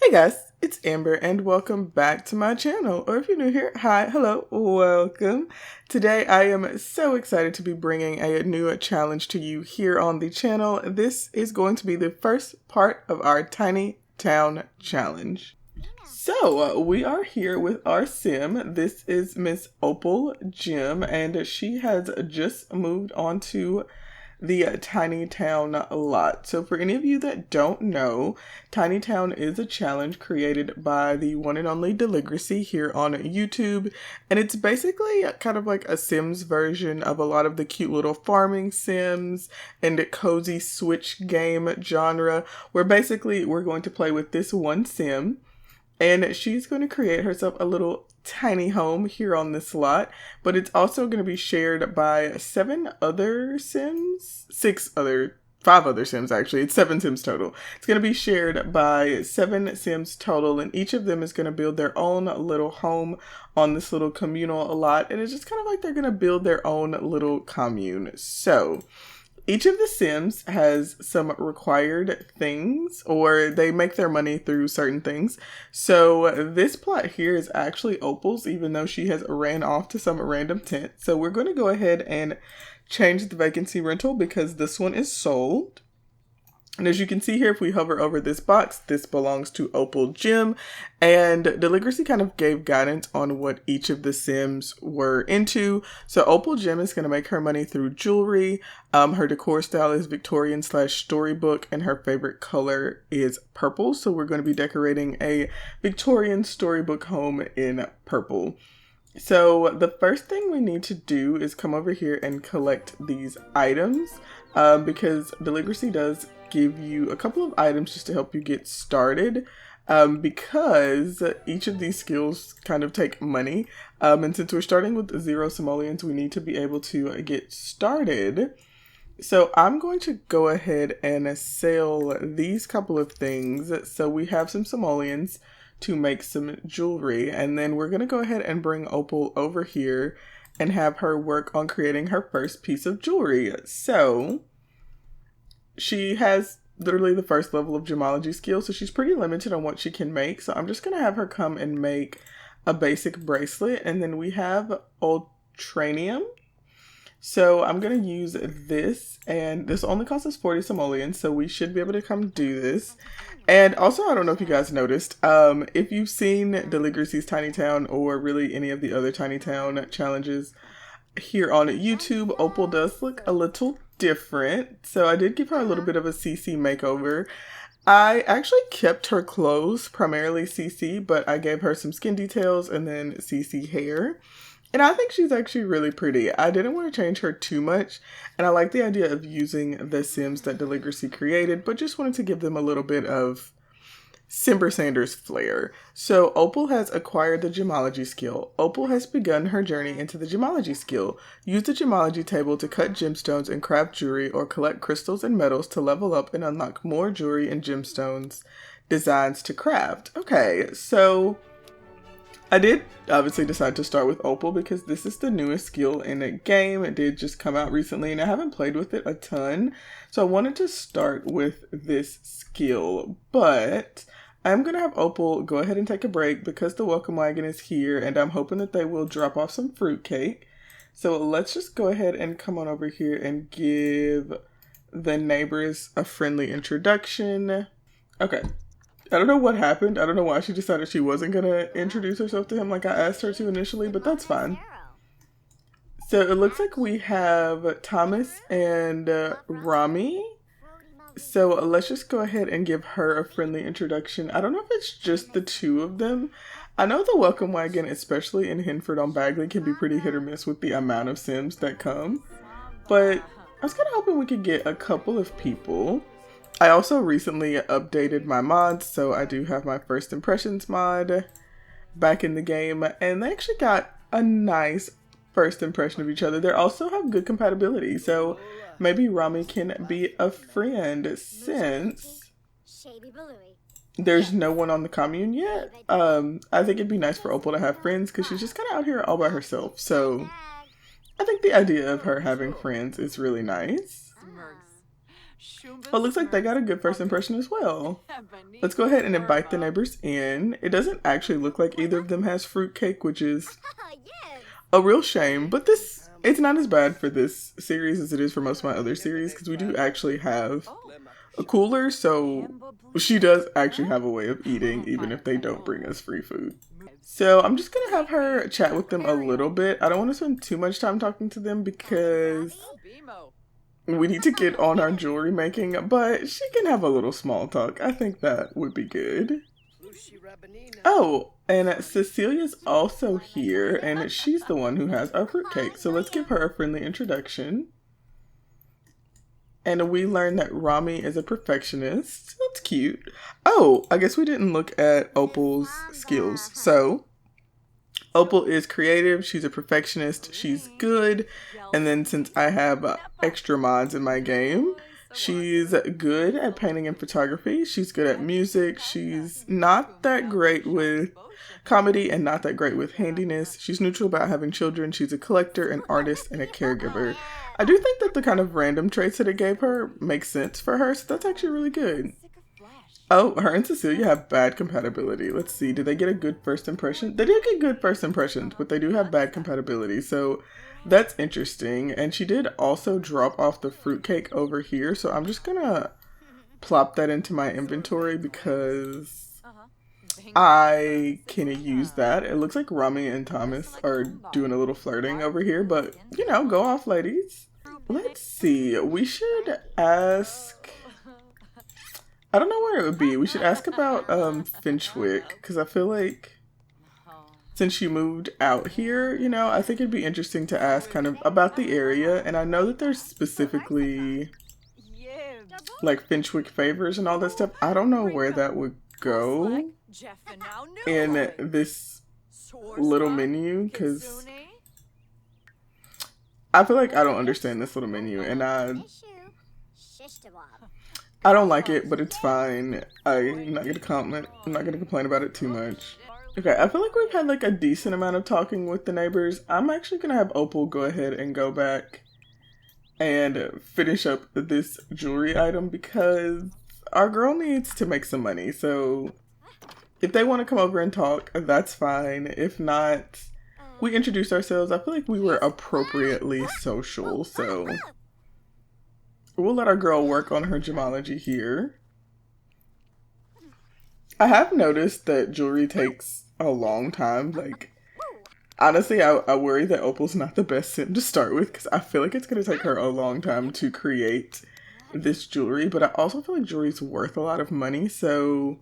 Hey guys, it's Amber and welcome back to my channel. Or if you're new here, hi, hello, welcome. Today I am so excited to be bringing a new challenge to you here on the channel. This is going to be the first part of our Tiny Town Challenge. So we are here with our sim. This is Miss Opal Gem and she has just moved on to the Tiny Town lot. So for any of you that don't know, Tiny Town is a challenge created by the one and only Deligracy here on YouTube. And it's basically kind of like a Sims version of a lot of the cute little farming Sims and cozy switch game genre, where basically we're going to play with this one Sim. And she's going to create herself a little tiny home here on this lot, but it's also going to be shared by 5 other Sims actually. It's 7 Sims total. It's going to be shared by 7 Sims total, and each of them is going to build their own little home on this little communal lot, and it's just kind of like they're going to build their own little commune. So each of the Sims has some required things, or they make their money through certain things. So this plot here is actually Opal's, even though she has ran off to some random tent. So we're going to go ahead and change the vacancy rental because this one is sold. And as you can see here, if we hover over this box, this belongs to Opal Gem. And Deligracy kind of gave guidance on what each of the Sims were into. So Opal Gem is going to make her money through jewelry. Her decor style is Victorian/storybook, and her favorite color is purple. So we're going to be decorating a Victorian storybook home in purple. So the first thing we need to do is come over here and collect these items because Deligracy does give you a couple of items just to help you get started because each of these skills kind of take money, and since we're starting with 0 simoleons, we need to be able to get started. So I'm going to go ahead and sell these couple of things so we have some simoleons to make some jewelry, and then we're going to go ahead and bring Opal over here and have her work on creating her first piece of jewelry. So she has literally the first level of gemology skill, so she's pretty limited on what she can make. So I'm just going to have her come and make a basic bracelet, and then we have ultranium. So I'm going to use this, and this only costs us 40 simoleons, so we should be able to come do this. And also, I don't know if you guys noticed, if you've seen Deligracy's Tiny Town or really any of the other Tiny Town challenges here on YouTube, Opal does look a little different. So I did give her a little bit of a CC makeover. I actually kept her clothes, primarily CC, but I gave her some skin details and then CC hair. And I think she's actually really pretty. I didn't want to change her too much, and I like the idea of using the Sims that Deligracy created, but just wanted to give them a little bit of Simbersanders flair. So Opal has acquired the gemology skill. Opal has begun her journey into the gemology skill. Use the gemology table to cut gemstones and craft jewelry, or collect crystals and metals to level up and unlock more jewelry and gemstones designs to craft. Okay, so I did obviously decide to start with Opal because this is the newest skill in the game. It did just come out recently and I haven't played with it a ton. So I wanted to start with this skill, but I'm going to have Opal go ahead and take a break because the welcome wagon is here and I'm hoping that they will drop off some fruitcake. So let's just go ahead and come on over here and give the neighbors a friendly introduction. Okay. I don't know what happened. I don't know why she decided she wasn't going to introduce herself to him like I asked her to initially, but that's fine. So it looks like we have Thomas and Rami. So let's just go ahead and give her a friendly introduction. I don't know if it's just the two of them. I know the welcome wagon, especially in Henford on Bagley, can be pretty hit or miss with the amount of Sims that come. But I was kind of hoping we could get a couple of people. I also recently updated my mods, so I do have my first impressions mod back in the game, and they actually got a nice first impression of each other. They also have good compatibility, so maybe Rami can be a friend since there's no one on the commune yet. I think it'd be nice for Opal to have friends because she's just kind of out here all by herself, so I think the idea of her having friends is really nice. Oh, looks like they got a good first impression as well. Let's go ahead and invite the neighbors in. It doesn't actually look like either of them has fruitcake, which is a real shame. But it's not as bad for this series as it is for most of my other series, because we do actually have a cooler, so she does actually have a way of eating, even if they don't bring us free food. So I'm just gonna have her chat with them a little bit. I don't want to spend too much time talking to them because we need to get on our jewelry making, but she can have a little small talk. I think that would be good. Oh, and Cecilia's also here, and she's the one who has our fruitcake. So let's give her a friendly introduction. And we learned that Rami is a perfectionist. That's cute. Oh, I guess we didn't look at Opal's skills. So Opal is creative, she's a perfectionist, she's good, and then since I have extra mods in my game, she's good at painting and photography, she's good at music, she's not that great with comedy and not that great with handiness, she's neutral about having children, she's a collector, an artist, and a caregiver. I do think that the kind of random traits that it gave her make sense for her, so that's actually really good. Oh, her and Cecilia have bad compatibility. Let's see. Did they get a good first impression? They did get good first impressions, but they do have bad compatibility. So that's interesting. And she did also drop off the fruitcake over here. So I'm just going to plop that into my inventory because I can use that. It looks like Rami and Thomas are doing a little flirting over here. But, you know, go off, ladies. Let's see. We should ask... I don't know where it would be. We should ask about Finchwick, because I feel like since she moved out here, you know, I think it'd be interesting to ask kind of about the area. And I know that there's specifically like Finchwick favors and all that stuff. I don't know where that would go in this little menu, because I feel like I don't understand this little menu, and I don't like it, but it's fine. I'm not gonna comment. I'm not gonna complain about it too much. Okay, I feel like we've had like a decent amount of talking with the neighbors. I'm actually gonna have Opal go ahead and go back and finish up this jewelry item because our girl needs to make some money. So if they want to come over and talk, that's fine. If not, we introduce ourselves. I feel like we were appropriately social, so we'll let our girl work on her gemology here. I have noticed that jewelry takes a long time. Like, honestly, I worry that Opal's not the best sim to start with because I feel like it's going to take her a long time to create this jewelry. But I also feel like jewelry's worth a lot of money, so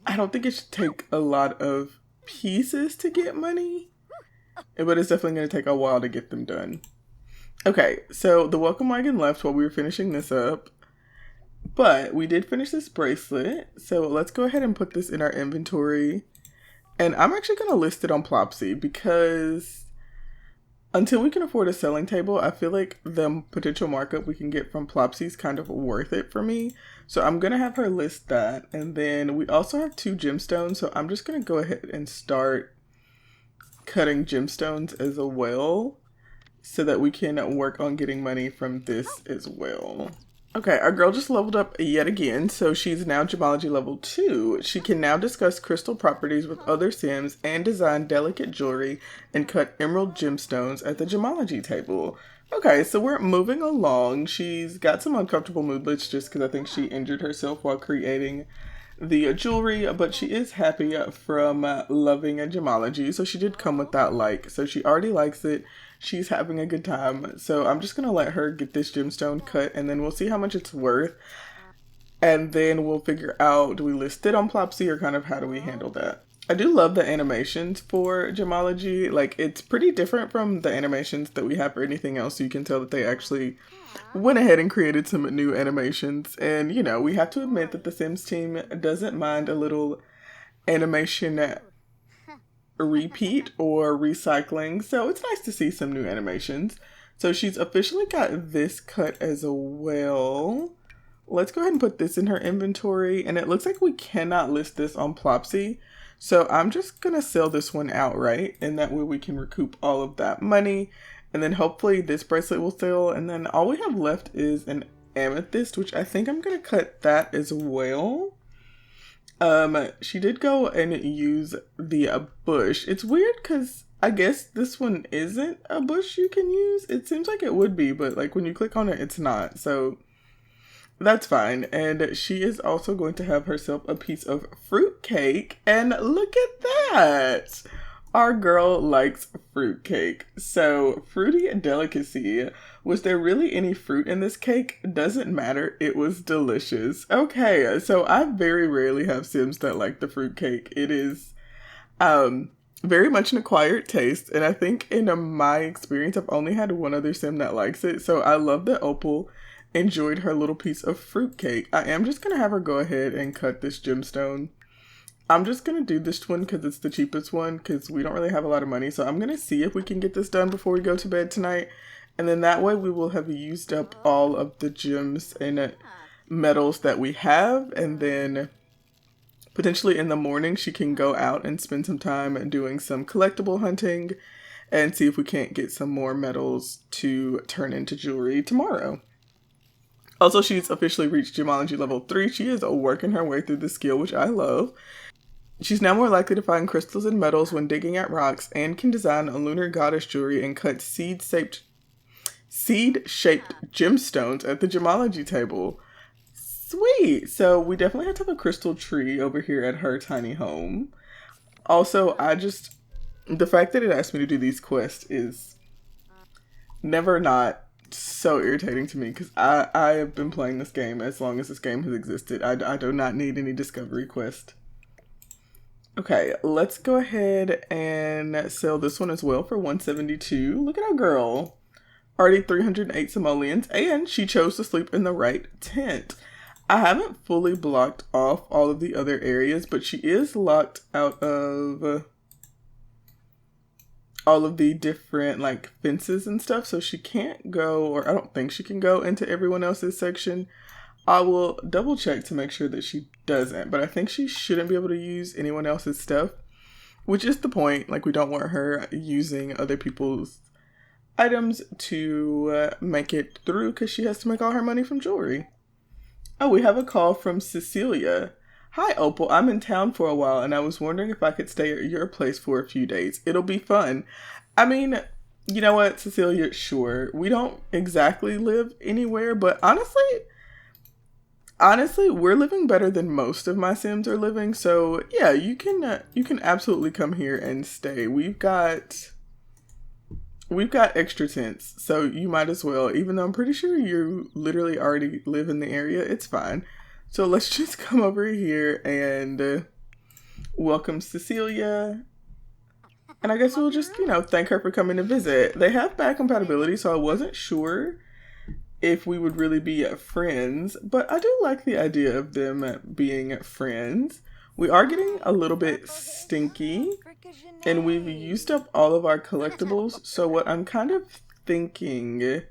I don't think it should take a lot of pieces to get money. But it's definitely going to take a while to get them done. Okay, so the welcome wagon left while we were finishing this up, but we did finish this bracelet, so let's go ahead and put this in our inventory, and I'm actually going to list it on Plopsy because until we can afford a selling table, I feel like the potential markup we can get from Plopsy is kind of worth it for me, so I'm going to have her list that, and then we also have 2 gemstones, so I'm just going to go ahead and start cutting gemstones as well, so that we can work on getting money from this as well. Okay, our girl just leveled up yet again, so she's now gemology level 2. She can now discuss crystal properties with other sims and design delicate jewelry and cut emerald gemstones at the gemology table. Okay, so we're moving along. She's got some uncomfortable moodlets just because I think she injured herself while creating the jewelry, but she is happy from loving a gemology, so she did come with that like, so she already likes it. She's having a good time, so I'm just gonna let her get this gemstone cut, and then we'll see how much it's worth, and then we'll figure out, do we list it on Plopsy, or kind of how do we handle that? I do love the animations for gemology. Like, it's pretty different from the animations that we have for anything else, so you can tell that they actually went ahead and created some new animations. And, you know, we have to admit that the Sims team doesn't mind a little animation repeat or recycling, so it's nice to see some new animations. So she's officially got this cut as well. Let's go ahead and put this in her inventory, and it looks like we cannot list this on Plopsy, so I'm just gonna sell this one outright, and that way we can recoup all of that money, and then hopefully this bracelet will sell, and then all we have left is an amethyst, which I think I'm gonna cut that as well. She did go and use the bush. It's weird because I guess this one isn't a bush you can use. It seems like it would be, but like when you click on it, it's not. So that's fine. And she is also going to have herself a piece of fruit cake. And look at that. Our girl likes fruit cake. So fruity delicacy. Was there really any fruit in this cake? Doesn't matter. It was delicious. Okay, so I very rarely have Sims that like the fruit cake. It is very much an acquired taste. And I think in my experience, I've only had one other Sim that likes it. So I love that Opal enjoyed her little piece of fruit cake. I am just going to have her go ahead and cut this gemstone. I'm just going to do this one because it's the cheapest one because we don't really have a lot of money. So I'm going to see if we can get this done before we go to bed tonight. And then that way we will have used up all of the gems and metals that we have. And then potentially in the morning, she can go out and spend some time doing some collectible hunting and see if we can't get some more metals to turn into jewelry tomorrow. Also, she's officially reached gemology level 3. She is working her way through the skill, which I love. She's now more likely to find crystals and metals when digging at rocks and can design a lunar goddess jewelry and cut seed-shaped gemstones at the gemology table. Sweet! So we definitely have to have a crystal tree over here at her tiny home. Also, the fact that it asked me to do these quests is never not so irritating to me because I have been playing this game as long as this game has existed. I do not need any discovery quest. Okay, let's go ahead and sell this one as well for 172. Look at our girl. Already 308 simoleons, and she chose to sleep in the right tent. I haven't fully blocked off all of the other areas, but she is locked out of all of the different like fences and stuff, so she can't go, or I don't think she can go into everyone else's section. I will double check to make sure that she doesn't, but I think she shouldn't be able to use anyone else's stuff, which is the point. Like, we don't want her using other people's items to make it through because she has to make all her money from jewelry. Oh, we have a call from Cecilia. Hi, Opal. I'm in town for a while, and I was wondering if I could stay at your place for a few days. It'll be fun. I mean, you know what, Cecilia? Sure. We don't exactly live anywhere, but honestly, we're living better than most of my Sims are living. So yeah, you can absolutely come here and stay. We've got extra tents, so you might as well. Even though I'm pretty sure you literally already live in the area, it's fine. So let's just come over here and welcome Cecilia. And I guess we'll just, thank her for coming to visit. They have bad compatibility, so I wasn't sure if we would really be friends. But I do like the idea of them being friends. We are getting a little bit stinky, and we've used up all of our collectibles. So what I'm kind of thinking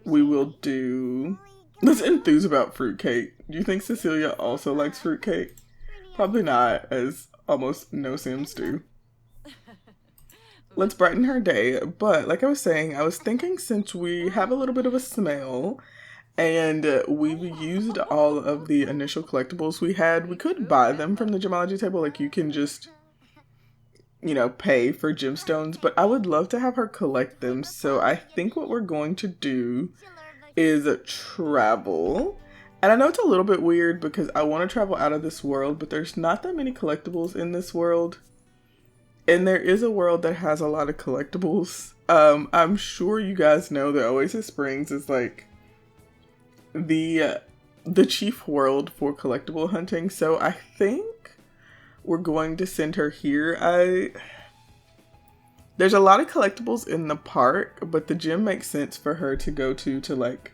we will do... Let's enthuse about fruitcake. Do you think Cecilia also likes fruitcake? Probably not, as almost no Sims do. Let's brighten her day. But like I was saying, I was thinking since we have a little bit of a smell and we've used all of the initial collectibles we had, we could buy them from the gemology table. Like, you can just, pay for gemstones. But I would love to have her collect them. So I think what we're going to do is travel. And I know it's a little bit weird because I want to travel out of this world, but there's not that many collectibles in this world. And there is a world that has a lot of collectibles. I'm sure you guys know that Oasis Springs is like the chief world for collectible hunting. So I think we're going to send her here. There's a lot of collectibles in the park, but the gym makes sense for her to go to like,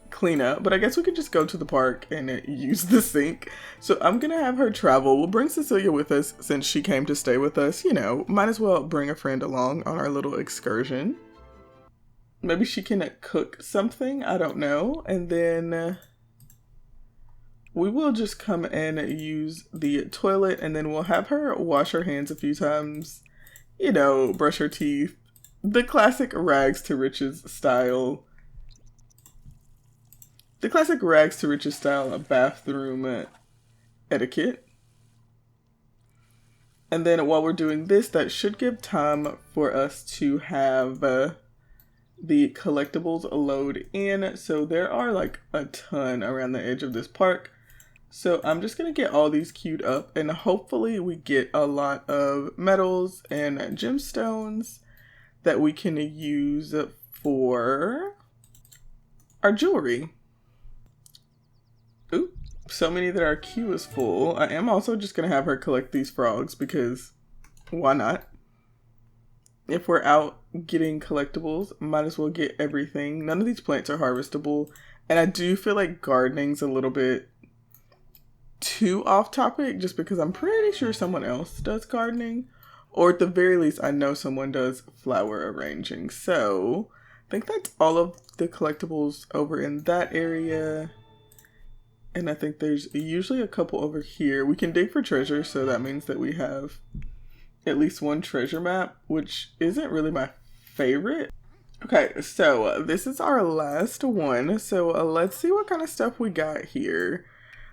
clean up. But I guess we could just go to the park and use the sink. So I'm going to have her travel. We'll bring Cecilia with us since she came to stay with us. Might as well bring a friend along on our little excursion. Maybe she can cook something. I don't know. And then we will just come and use the toilet, and then we'll have her wash her hands a few times, brush her teeth, the classic rags to riches style. the classic rags to riches style of bathroom etiquette. And then while we're doing this, that should give time for us to have the collectibles load in. So there are like a ton around the edge of this park. So I'm just going to get all these queued up, and hopefully we get a lot of metals and gemstones that we can use for our jewelry. Ooh, so many that our queue is full. I am also just going to have her collect these frogs because why not? If we're out getting collectibles, might as well get everything. None of these plants are harvestable, and I do feel like gardening's a little bit too off topic just because I'm pretty sure someone else does gardening, or at the very least I know someone does flower arranging. So I think that's all of the collectibles over in that area, and I think there's usually a couple over here. We can dig for treasure, so that means that we have at least one treasure map, which isn't really my favorite. Okay, so this is our last one, so let's see what kind of stuff we got here.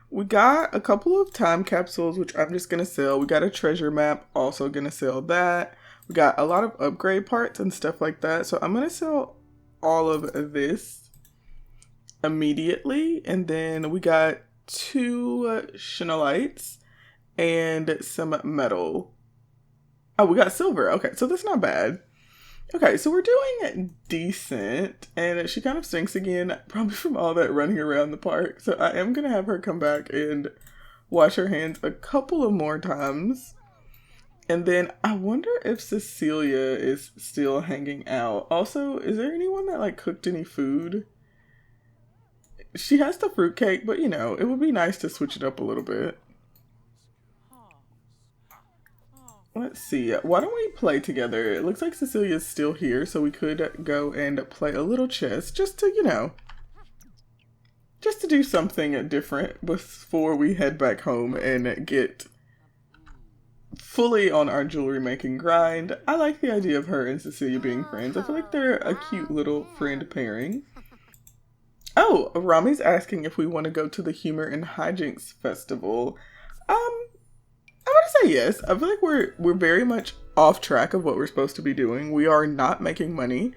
We got a couple of time capsules, which I'm just going to sell. We got a treasure map, also going to sell that. We got a lot of upgrade parts and stuff like that. So I'm going to sell all of this immediately. And then we got 2 chenolites and some metal. Oh, we got silver. Okay, so that's not bad. Okay, so we're doing decent, and she kind of stinks again, probably from all that running around the park. So I am going to have her come back and wash her hands a couple of more times. And then I wonder if Cecilia is still hanging out. Also, is there anyone that like cooked any food? She has the fruitcake, but you know, it would be nice to switch it up a little bit. Let's see, why don't we play together? It looks like Cecilia's still here, so we could go and play a little chess just to, you know, just to do something different before we head back home and get fully on our jewelry making grind. I like the idea of her and Cecilia being friends. I feel like they're a cute little friend pairing. Oh, Rami's asking if we want to go to the Humor and Hijinks Festival. I'm gonna say yes. I feel like we're very much off track of what we're supposed to be doing. We are not making money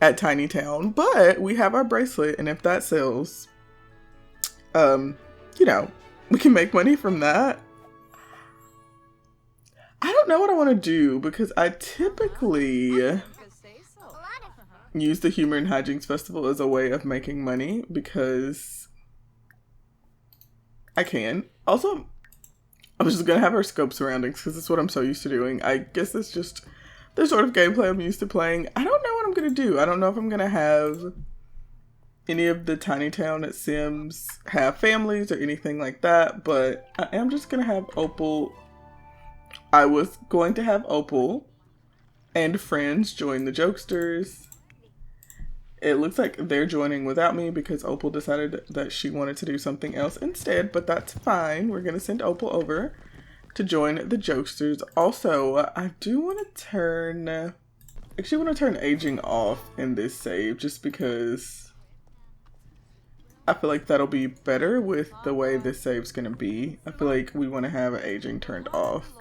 at Tiny Town, but we have our bracelet, and if that sells, you know, we can make money from that. I don't know what I want to do because I typically use the Humor and Hijinks Festival as a way of making money because I can. Also, I'm just going to have her scope surroundings because that's what I'm so used to doing. I guess that's just the sort of gameplay I'm used to playing. I don't know what I'm going to do. I don't know if I'm going to have any of the Tiny Town Sims have families or anything like that, but I am just going to have Opal. I was going to have Opal and friends join the Jokesters. It looks like they're joining without me because Opal decided that she wanted to do something else instead, but that's fine. We're going to send Opal over to join the Jokesters. Also, I do want to turn aging off in this save just because I feel like that'll be better with the way this save's going to be. I feel like we want to have aging turned off.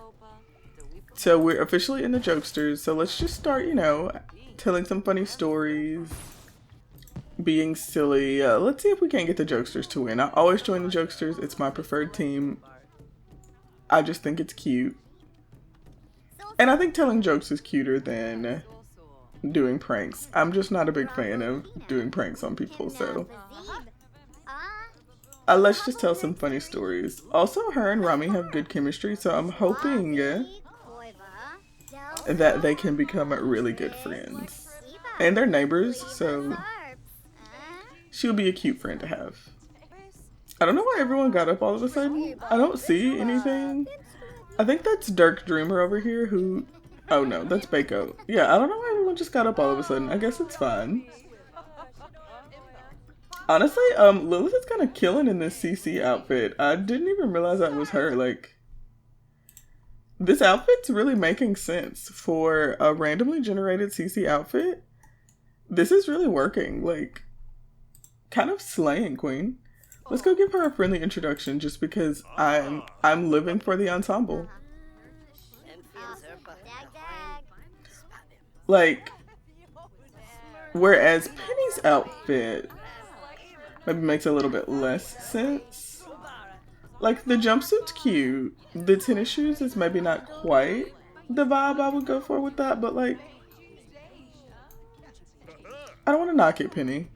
So we're officially in the Jokesters, so let's just start, you know, telling some funny stories, being silly. Let's see if we can't get the Jokesters to win. I always join the Jokesters. It's my preferred team. I just think it's cute. And I think telling jokes is cuter than doing pranks. I'm just not a big fan of doing pranks on people, so let's just tell some funny stories. Also, her and Rami have good chemistry, so I'm hoping that they can become really good friends. And they're neighbors, so she'll be a cute friend to have. I don't know why everyone got up all of a sudden. I don't see anything. I think that's Dirk Dreamer over here who... Oh no, that's Bako. Yeah, I don't know why everyone just got up all of a sudden. I guess it's fine. Honestly, Lilith is kind of killing in this CC outfit. I didn't even realize that was her. Like, this outfit's really making sense for a randomly generated CC outfit. This is really working. Like, kind of slaying, queen. Let's go give her a friendly introduction just because I'm living for the ensemble. Like, whereas Penny's outfit maybe makes a little bit less sense. Like, the jumpsuit's cute. The tennis shoes is maybe not quite the vibe I would go for with that, but like, I don't want to knock it, Penny.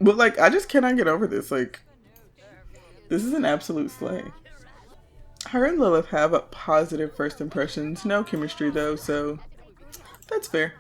But like, I just cannot get over this. Like, this is an absolute slay. Her and Lilith have a positive first impressions. No chemistry though, so that's fair.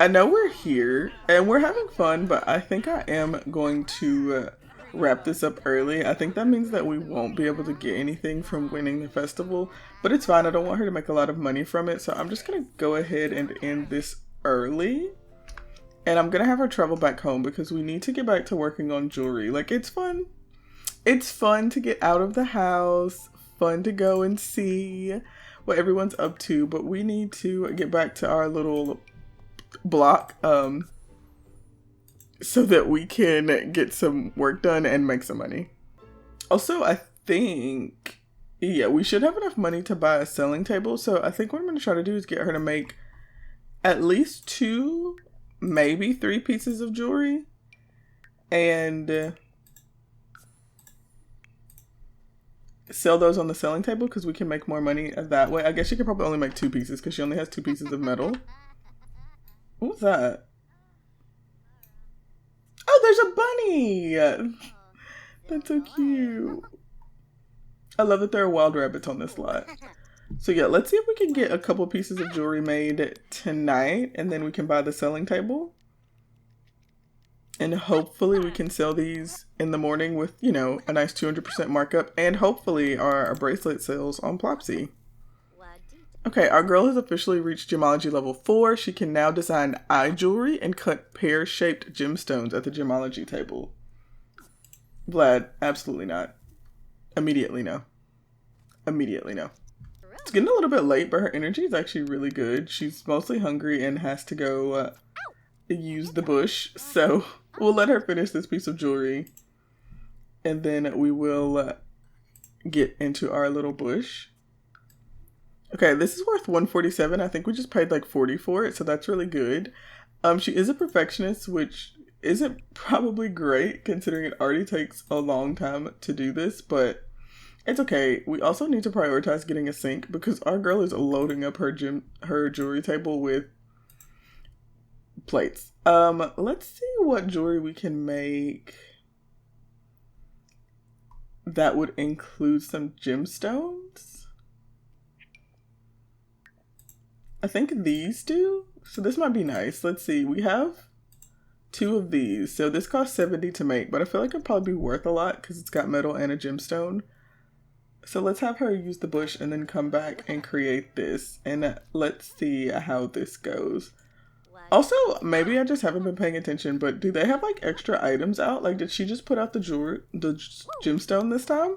I know we're here and we're having fun, but I think I am going to wrap this up early. I think that means that we won't be able to get anything from winning the festival, but it's fine. I don't want her to make a lot of money from it, so I'm just gonna go ahead and end this early. And I'm gonna have her travel back home because we need to get back to working on jewelry. Like, it's fun. It's fun to get out of the house, fun to go and see what everyone's up to, but we need to get back to our little block so that we can get some work done and make some money. Also, I think, yeah, we should have enough money to buy a selling table. So I think what I'm going to try to do is get her to make at least 2, maybe 3 pieces of jewelry and sell those on the selling table because we can make more money that way. I guess she could probably only make 2 pieces because she only has 2 pieces of metal. What was that? Oh, there's a bunny! That's so cute. I love that there are wild rabbits on this lot. So yeah, let's see if we can get a couple pieces of jewelry made tonight and then we can buy the selling table. And hopefully we can sell these in the morning with, you know, a nice 200% markup. And hopefully our bracelet sales on Plopsy. Okay, our girl has officially reached gemology level 4. She can now design eye jewelry and cut pear-shaped gemstones at the gemology table. Vlad, absolutely not. Immediately no. Immediately no. It's getting a little bit late, but her energy is actually really good. She's mostly hungry and has to go use the bush. So we'll let her finish this piece of jewelry. And then we will get into our little bush. Okay, this is worth 147. I think we just paid like 40 for it, so that's really good. She is a perfectionist, which isn't probably great considering it already takes a long time to do this, but it's okay. We also need to prioritize getting a sink because our girl is loading up her jewelry table with plates. Let's see what jewelry we can make that would include some gemstones. I think these do. So this might be nice. Let's see. We have 2 of these. So this costs 70 to make, but I feel like it'd probably be worth a lot because it's got metal and a gemstone. So let's have her use the bush and then come back and create this. And let's see how this goes. Also, maybe I just haven't been paying attention, but do they have like extra items out? Like, did she just put out the gemstone this time?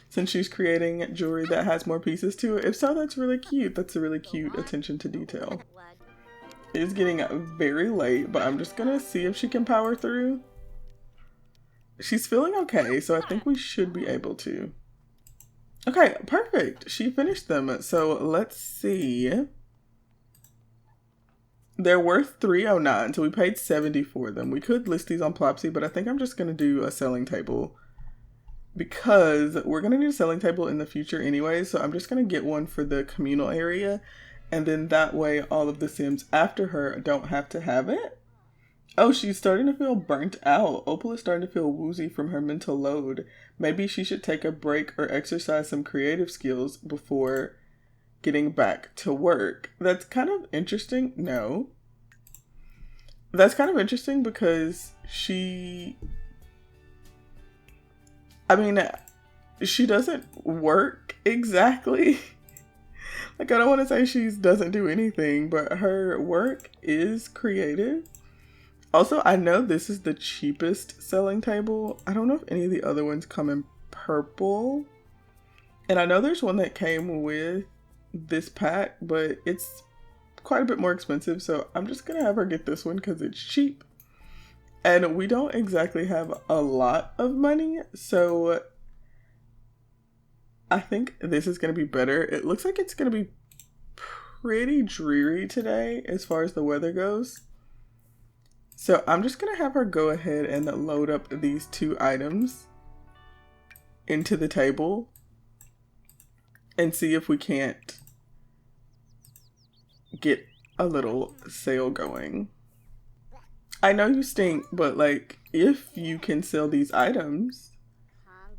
Since she's creating jewelry that has more pieces to it. If so, that's really cute. That's a really cute attention to detail. It is getting very late, but I'm just gonna see if she can power through. She's feeling okay, so I think we should be able to. Okay, perfect. She finished them. So let's see. They're worth 309, so we paid 70 for them. We could list these on Plopsy, but I think I'm just gonna do a selling table. Because we're going to need a selling table in the future anyway, so I'm just going to get one for the communal area, and then that way all of the Sims after her don't have to have it. Oh, she's starting to feel burnt out. Opal is starting to feel woozy from her mental load. Maybe she should take a break or exercise some creative skills before getting back to work. That's kind of interesting. No. That's kind of interesting because she doesn't work exactly. Like, I don't want to say she doesn't do anything, but her work is creative. Also, I know this is the cheapest selling table. I don't know if any of the other ones come in purple. And I know there's one that came with this pack, but it's quite a bit more expensive, so I'm just gonna have her get this one because it's cheap. And we don't exactly have a lot of money, so I think this is gonna be better. It looks like it's gonna be pretty dreary today as far as the weather goes. So I'm just gonna have her go ahead and load up these 2 items into the table and see if we can't get a little sale going. I know you stink, but like, if you can sell these items,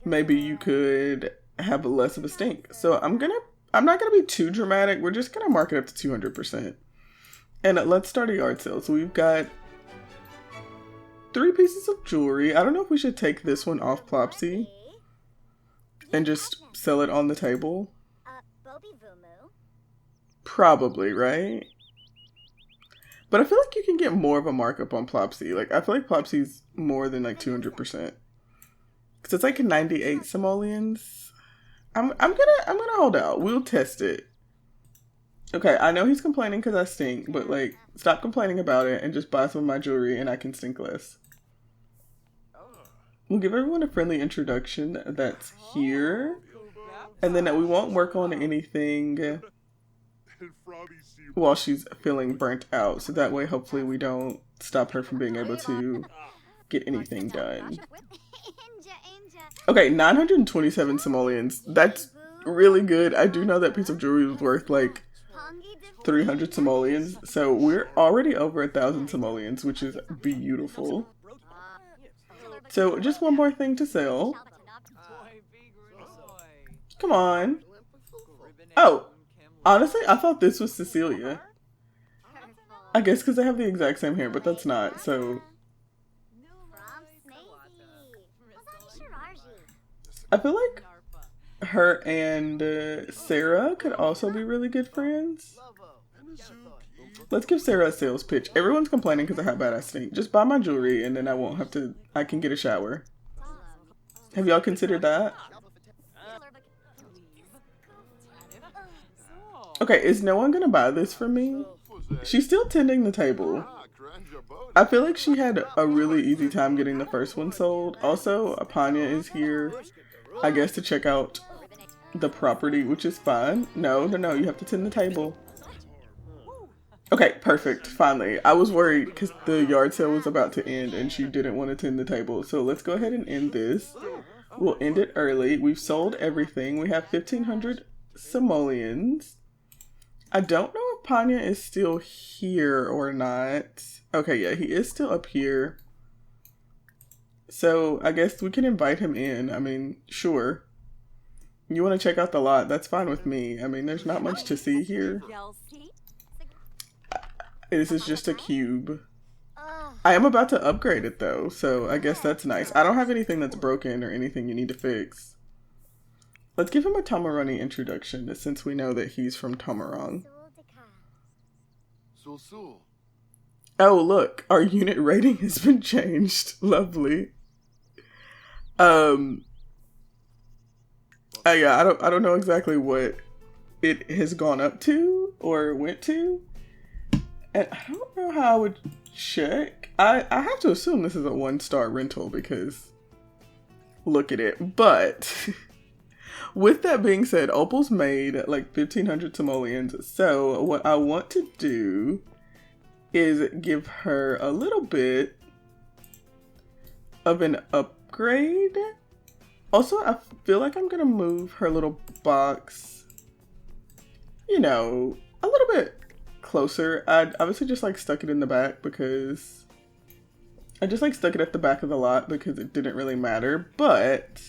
maybe you could have less of a stink. So I'm not gonna be too dramatic. We're just gonna mark it up to 200%. And let's start a yard sale. So we've got 3 pieces of jewelry. I don't know if we should take this one off Plopsy and just sell it on the table. Probably, right? But I feel like you can get more of a markup on Plopsy. Like, I feel like Plopsy's more than like 200%. Because it's like 98 simoleons. I'm gonna hold out. We'll test it. Okay, I know he's complaining because I stink, but like, stop complaining about it and just buy some of my jewelry and I can stink less. We'll give everyone a friendly introduction that's here. And then we won't work on anything while she's feeling burnt out. So that way, hopefully, we don't stop her from being able to get anything done. Okay, 927 simoleons. That's really good. I do know that piece of jewelry was worth like 300 simoleons. So we're already over 1,000 simoleons, which is beautiful. So just one more thing to sell. Come on. Oh, honestly, I thought this was Cecilia. I guess because they have the exact same hair, but that's not, so. I feel like her and Sarah could also be really good friends. Let's give Sarah a sales pitch. Everyone's complaining because of how bad I stink. Just buy my jewelry and then I can get a shower. Have y'all considered that? Okay, is no one gonna buy this from me? She's still tending the table. I feel like she had a really easy time getting the first one sold. Also, Apanya is here, I guess, to check out the property, which is fine. No, you have to tend the table. Okay, perfect. Finally. I was worried because the yard sale was about to end and she didn't want to tend the table. So let's go ahead and end this. We'll end it early. We've sold everything. We have 1,500 simoleons. I don't know if Panya is still here or not. Okay, yeah, he is still up here. So I guess we can invite him in. I mean, sure. You want to check out the lot? That's fine with me. I mean, there's not much to see here. This is just a cube. I am about to upgrade it though, so I guess that's nice. I don't have anything that's broken or anything you need to fix. Let's give him a Tomarani introduction since we know that he's from Tomarang. Oh, look, our unit rating has been changed. Lovely. Yeah, I don't know exactly what it has gone up to or went to. And I don't know how I would check. I have to assume this is a 1-star rental because look at it. But with that being said, Opal's made like 1,500 simoleons. So what I want to do is give her a little bit of an upgrade. Also, I feel like I'm gonna move her little box, you know, a little bit closer. I obviously just like stuck it in the back because I just like stuck it at the back of the lot because it didn't really matter. But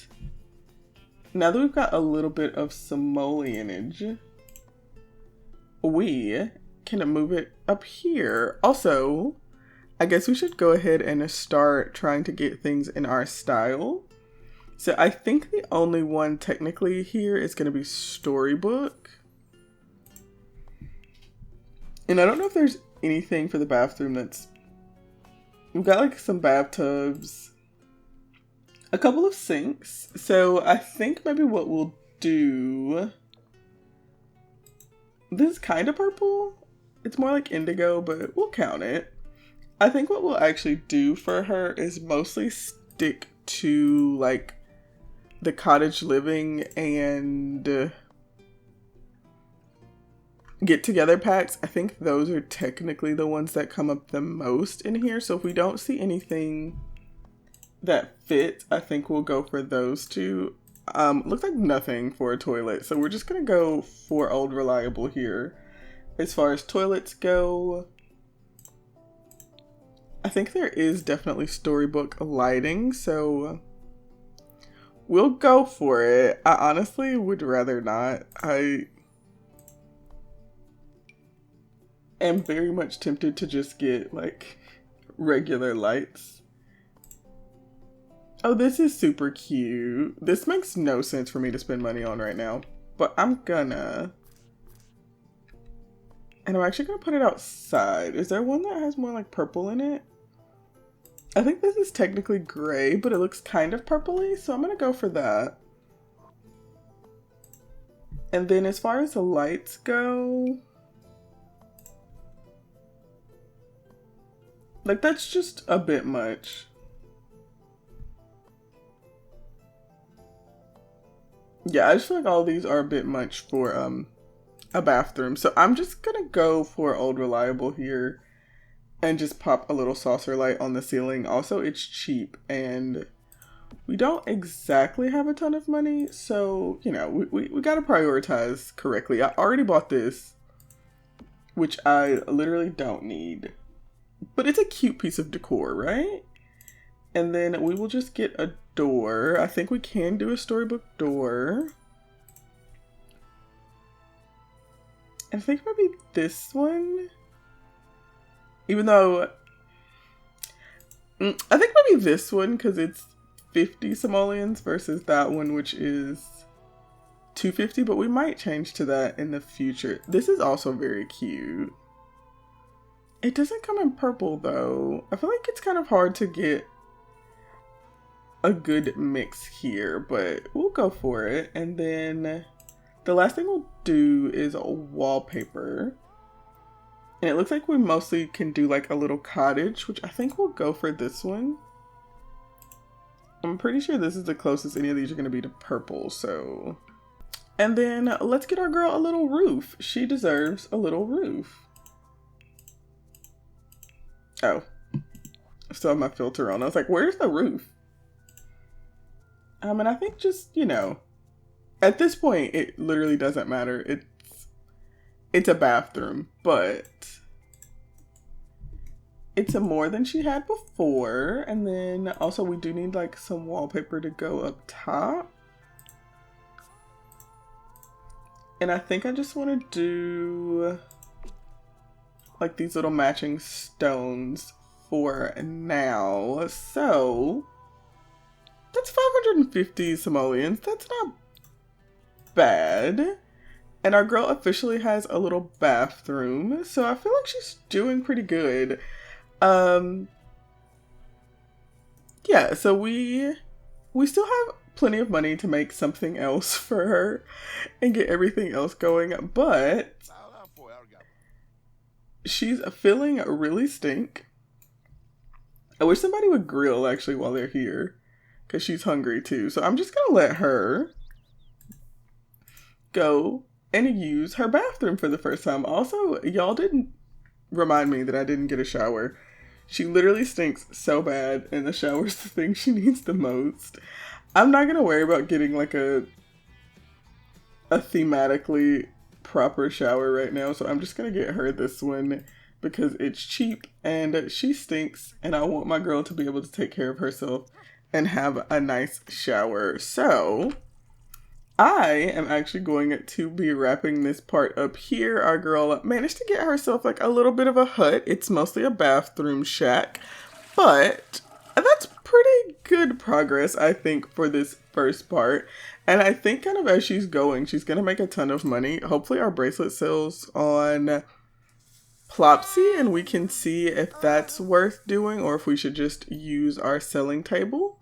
now that we've got a little bit of simoleonage, we can move it up here. Also, I guess we should go ahead and start trying to get things in our style. So I think the only one technically here is going to be Storybook. And I don't know if there's anything for the bathroom that's... We've got like some bathtubs, a couple of sinks. So I think maybe what we'll do... This is kind of purple. It's more like indigo, but we'll count it. I think what we'll actually do for her is mostly stick to like the cottage living and get together packs. I think those are technically the ones that come up the most in here. So if we don't see anything that fits, I think we'll go for those two. Looks like nothing for a toilet. So we're just gonna go for old reliable here. As far as toilets go, I think there is definitely storybook lighting, so we'll go for it. I honestly would rather not. I am very much tempted to just get like regular lights. Oh, this is super cute. This makes no sense for me to spend money on right now, but I'm gonna. And I'm actually gonna put it outside. Is there one that has more like purple in it? I think this is technically gray, but it looks kind of purpley, so I'm gonna go for that. And then as far as the lights go, like that's just a bit much. Yeah, I just feel like all these are a bit much for a bathroom. So I'm just gonna go for old reliable here and just pop a little saucer light on the ceiling. Also, it's cheap and we don't exactly have a ton of money, so you know, we gotta prioritize correctly. I already bought this, which I literally don't need, but it's a cute piece of decor, right? And then we will just get a door. I think we can do a storybook door. I think maybe this one. Even though, I think maybe this one, because it's 50 simoleons versus that one, which is 250, but we might change to that in the future. This is also very cute. It doesn't come in purple though. I feel like it's kind of hard to get a good mix here, but we'll go for it. And then the last thing we'll do is a wallpaper. And it looks like we mostly can do like a little cottage, which I think we'll go for this one. I'm pretty sure this is the closest any of these are going to be to purple, so. And then let's get our girl a little roof. She deserves a little roof. Oh, I still have my filter on. I was like, where's the roof? And I think just, you know, at this point, it literally doesn't matter. It's a bathroom, but it's a more than she had before. And then also we do need like some wallpaper to go up top. And I think I just want to do like these little matching stones for now. So that's 550 simoleons. That's not bad. And our girl officially has a little bathroom. So I feel like she's doing pretty good. Yeah, so we still have plenty of money to make something else for her and get everything else going, but she's feeling really stink. I wish somebody would grill actually while they're here, because she's hungry too. So I'm just gonna let her go and use her bathroom for the first time. Also, y'all didn't remind me that I didn't get a shower. She literally stinks so bad, and the shower's the thing she needs the most. I'm not gonna worry about getting like a thematically proper shower right now, so I'm just gonna get her this one because it's cheap and she stinks, and I want my girl to be able to take care of herself and have a nice shower. So I am actually going to be wrapping this part up here. Our girl managed to get herself like a little bit of a hut. It's mostly a bathroom shack, but that's pretty good progress, I think, for this first part. And I think kind of as she's going, she's going to make a ton of money. Hopefully our bracelet sells on Plopsy and we can see if that's worth doing or if we should just use our selling table.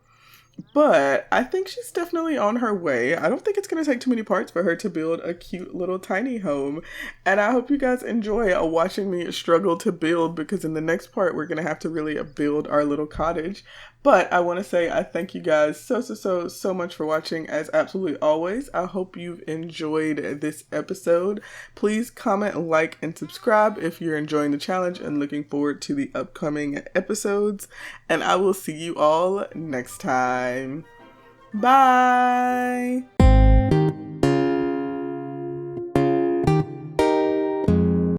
But I think she's definitely on her way. I don't think it's going to take too many parts for her to build a cute little tiny home. And I hope you guys enjoy watching me struggle to build, because in the next part, we're going to have to really build our little cottage. But I want to say I thank you guys so much for watching, as absolutely always. I hope you've enjoyed this episode. Please comment, like, and subscribe if you're enjoying the challenge and looking forward to the upcoming episodes. And I will see you all next time. Bye!